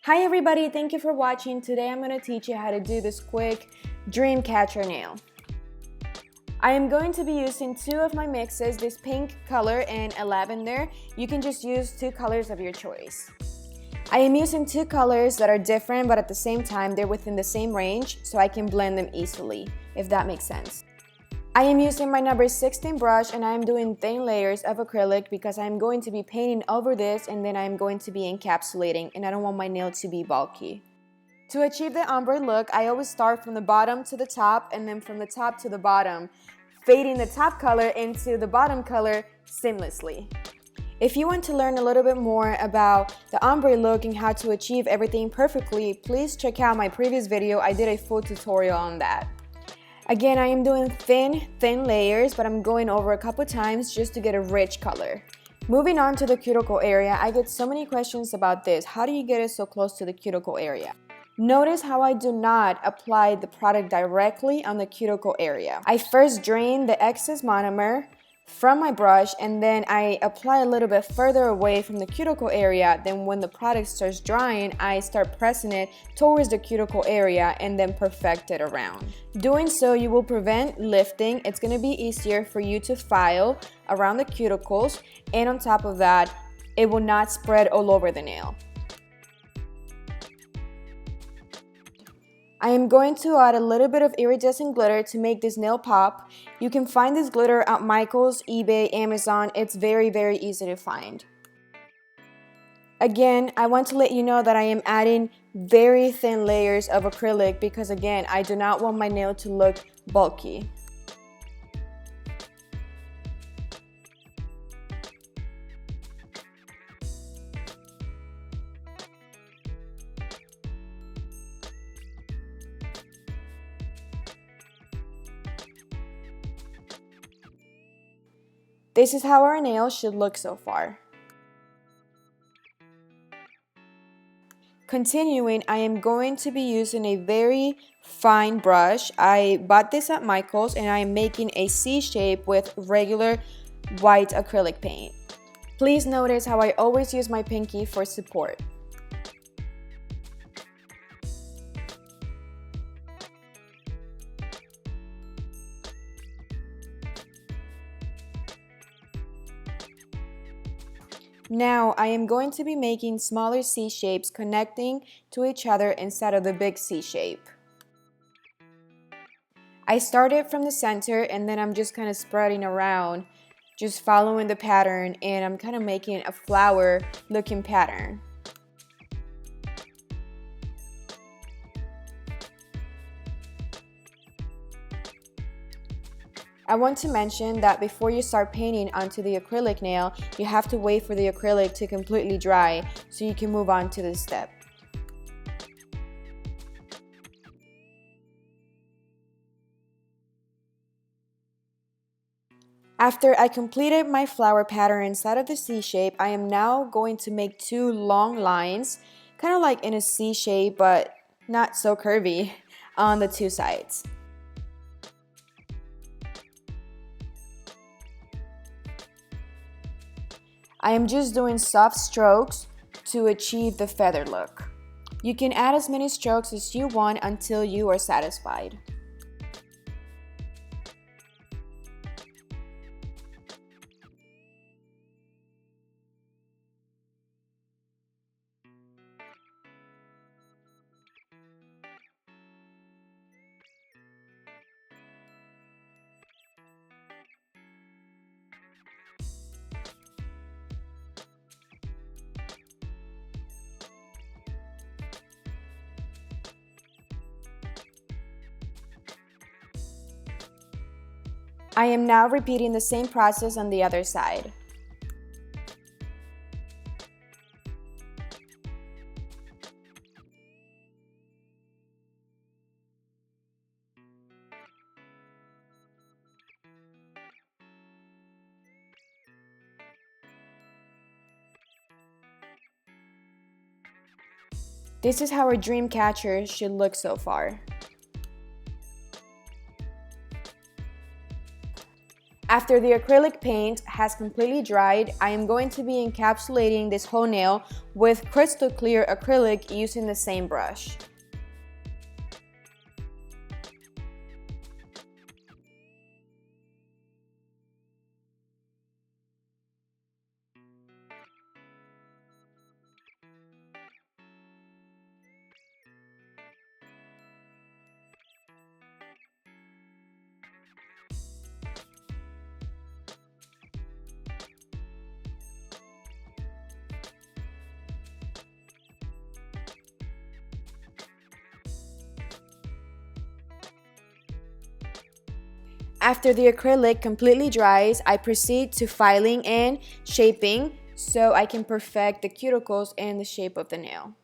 Hi everybody, thank you for watching. Today I'm going to teach you how to do this quick dream catcher nail. I am going to be using two of my mixes, this pink color and a lavender. You can just use two colors of your choice. I am using two colors that are different, but at the same time they're within the same range, so I can blend them easily, if that makes sense. I am using my number 16 brush and I am doing thin layers of acrylic because I am going to be painting over this and then I am going to be encapsulating, and I don't want my nail to be bulky. To achieve the ombre look, I always start from the bottom to the top and then from the top to the bottom, fading the top color into the bottom color seamlessly. If you want to learn a little bit more about the ombre look and how to achieve everything perfectly, please check out my previous video. I did a full tutorial on that. Again, I am doing thin layers, but I'm going over a couple times just to get a rich color. Moving on to the cuticle area, I get so many questions about this. How do you get it so close to the cuticle area? Notice how I do not apply the product directly on the cuticle area. I first drain the excess monomer from my brush and then I apply a little bit further away from the cuticle area. Then when the product starts drying, I start pressing it towards the cuticle area and then perfect it around. Doing so, you will prevent lifting. It's going to be easier for you to file around the cuticles, and on top of that, it will not spread all over the nail. I am going to add a little bit of iridescent glitter to make this nail pop. You can find this glitter at Michael's, eBay, Amazon. It's very easy to find. Again, I want to let you know that I am adding very thin layers of acrylic because again, I do not want my nail to look bulky. This is how our nail should look so far. Continuing, I am going to be using a very fine brush. I bought this at Michael's and I am making a C shape with regular white acrylic paint. Please notice how I always use my pinky for support. Now I am going to be making smaller C shapes connecting to each other instead of the big C shape. I started from the center and then I'm just kind of spreading around, just following the pattern, and I'm kind of making a flower looking pattern. I want to mention that before you start painting onto the acrylic nail, you have to wait for the acrylic to completely dry so you can move on to this step. After I completed my flower pattern inside of the C shape, I am now going to make two long lines, kind of like in a C shape but not so curvy, on the two sides. I am just doing soft strokes to achieve the feather look. You can add as many strokes as you want until you are satisfied. I am now repeating the same process on the other side. This is how our dream catcher should look so far. After the acrylic paint has completely dried, I am going to be encapsulating this whole nail with crystal clear acrylic using the same brush. After the acrylic completely dries, I proceed to filing and shaping so I can perfect the cuticles and the shape of the nail.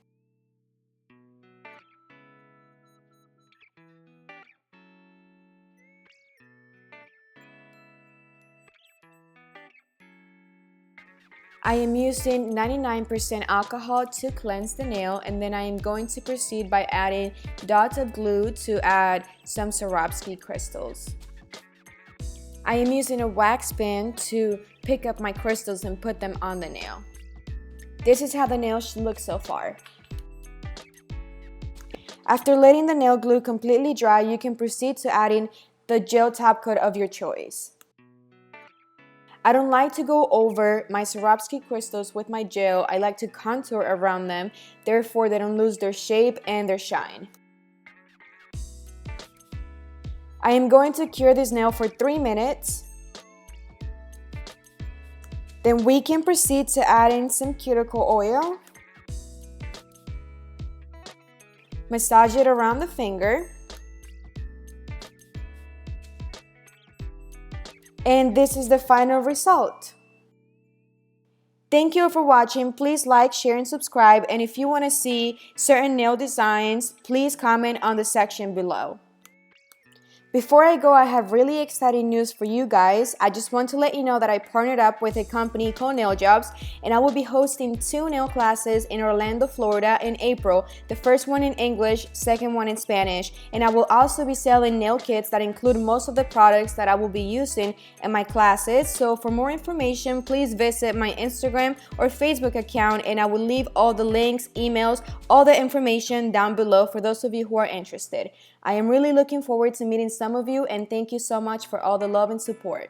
I am using 99% alcohol to cleanse the nail, and then I am going to proceed by adding dots of glue to add some Swarovski crystals. I am using a wax pen to pick up my crystals and put them on the nail. This is how the nail should look so far. After letting the nail glue completely dry, you can proceed to adding the gel top coat of your choice. I don't like to go over my Swarovski crystals with my gel. I like to contour around them, therefore they don't lose their shape and their shine. I am going to cure this nail for 3 minutes. Then we can proceed to add in some cuticle oil. Massage it around the finger. And this is the final result. Thank you for watching. Please like, share, and subscribe. And if you want to see certain nail designs, please comment on the section below. Before I go, I have really exciting news for you guys. I just want to let you know that I partnered up with a company called Nail Jobs, and I will be hosting 2 nail classes in Orlando, Florida in April. The first one in English, second one in Spanish. And I will also be selling nail kits that include most of the products that I will be using in my classes. So for more information, please visit my Instagram or Facebook account, and I will leave all the links, emails, all the information down below for those of you who are interested. I am really looking forward to meeting some of you, and thank you so much for all the love and support.